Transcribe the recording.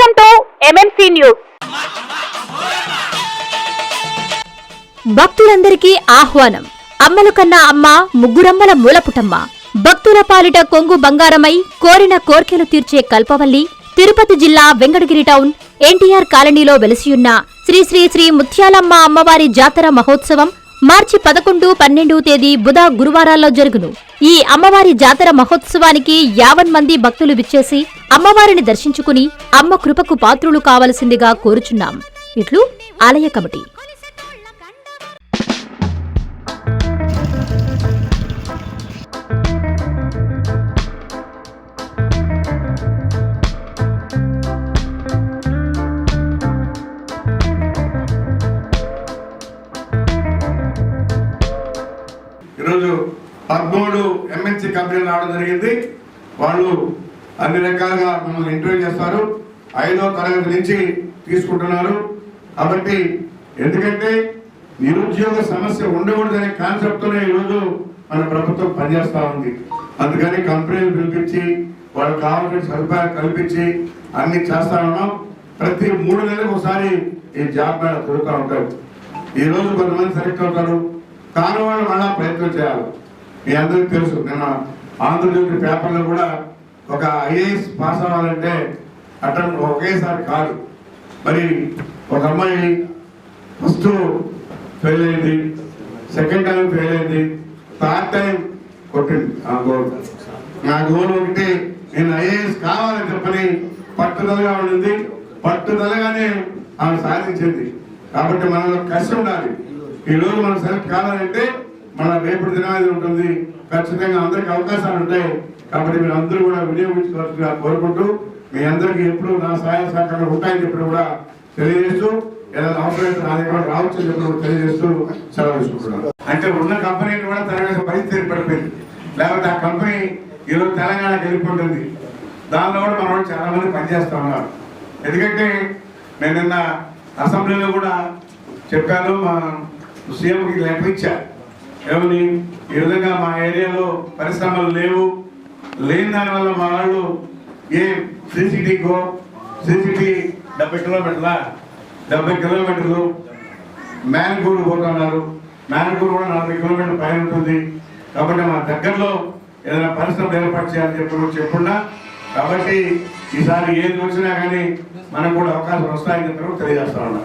Welcome to MMC news. భక్తులందరికీ ఆహ్వానం. అమ్మలు కన్నా అమ్మ, ముగ్గురమ్మల మూలపుటమ్మ. భక్తుల పాలిట కొంగు బంగారమై కోరిన కోర్కెలు తీర్చే కల్పవల్లి తిరుపతి జిల్లా వెంకటగిరి టౌన్ ఎన్టీఆర్ కాలనీలో వెలసియున్న శ్రీ శ్రీ శ్రీ ముత్యాలమ్మ అమ్మవారి జాతర మహోత్సవం మార్చి 11, 12 తేదీ బుధ, గురువారాల్లో జరుగును. ఈ అమ్మవారి జాతర మహోత్సవానికి 50 మంది భక్తులు విచ్చేసి అమ్మవారిని దర్శించుకుని అమ్మ కృపకు పాత్రులు కావలసిందిగా కోరుచున్నాం. ఇట్లు ఆలయ కమిటీ. ఈరోజు 13 ఎంఎన్సీ కంపెనీలు రావడం జరిగింది. వాళ్ళు అన్ని రకాలుగా మమ్మల్ని ఇంటర్వ్యూ చేస్తారు. 5వ తరగతి నుంచి తీసుకుంటున్నారు. కాబట్టి ఎందుకంటే నిరుద్యోగ సమస్య ఉండకూడదనే కాన్సెప్ట్తోనే ఈరోజు మన ప్రభుత్వం పనిచేస్తూ ఉంది. అందుకని కంపెనీలు పిలిపించి వాళ్ళకి కావాల్సిన సదుపాయాలు కల్పించి అన్ని చేస్తా ఉన్నాం. ప్రతి 3 నెలలకు ఒకసారి ఈ జాబ్ మేళ జరుగుతూ ఉంటారు. ఈరోజు కొంతమంది సెలెక్ట్ అవుతారు, కాని వాళ్ళు మళ్ళా ప్రయత్నం చేయాలి. మీ అందరికీ తెలుసు, నిన్న ఆంధ్రజ్యోతి పేపర్లో కూడా ఒక ఐఏఎస్ పాస్ అవ్వాలంటే అటెంప్ట్ ఒకేసారి కాదు. మరి ఒక అమ్మాయి ఫస్ట్ ఫెయిల్ అయింది, సెకండ్ టైం ఫెయిల్ అయింది, థర్డ్ టైం కొట్టింది. ఆ గోల్, నా గోల్ ఒకటి, నేను ఐఏఎస్ కావాలని చెప్పని పట్టుదలగా ఉండింది. పట్టుదలగానే ఆమె సాధించింది. కాబట్టి మనలో కష్టం ఉండాలి. ఈ రోజు మనం సెలెక్ట్ కావాలంటే మన రేపటి దినాది ఉంటుంది. ఖచ్చితంగా అందరికి అవకాశాలు ఉంటాయి. కాబట్టి మీరు అందరూ కూడా వినియోగించుకోవాల్సిందిగా కోరుకుంటూ, మీ అందరికీ ఎప్పుడు నా సహాయ సహకారాలు ఉంటాయని చెప్పి కూడా తెలియజేస్తూ, ఏదైనా అవసరమైతే నా దగ్గర రావచ్చని చెప్పి కూడా తెలియజేస్తూ సెలవు తీసుకుంటున్నాను. అంటే ఉన్న కంపెనీని కూడా తరగతి పరిస్థితి ఏర్పడిపోయింది. లేకపోతే ఆ కంపెనీ ఈరోజు తెలంగాణకి వెళ్ళిపోతుంది. దానిలో కూడా మన చాలా మంది పనిచేస్తా ఉన్నారు. ఎందుకంటే నేను నిన్న అసెంబ్లీలో కూడా చెప్పాను, మా సీఎంకి లెటర్ ఇచ్చా. ఏమని, ఈ విధంగా మా ఏరియాలో పరిశ్రమలు లేని దానివల్ల మా వాళ్ళు ఏ సిసిటీ 70 కిలోమీటర్లు మ్యాన్గూరు పోతున్నారు. మ్యాన్గూరు కూడా 40 కిలోమీటర్ల పైన ఉంటుంది. కాబట్టి మా దగ్గరలో ఏదైనా పరిశ్రమ ఏర్పాటు చేయాలని చెప్పుకున్నా. కాబట్టి ఈసారి ఏది వచ్చినా కానీ మనకు కూడా అవకాశం వస్తాయని చెప్పి తెలియజేస్తా ఉన్నా.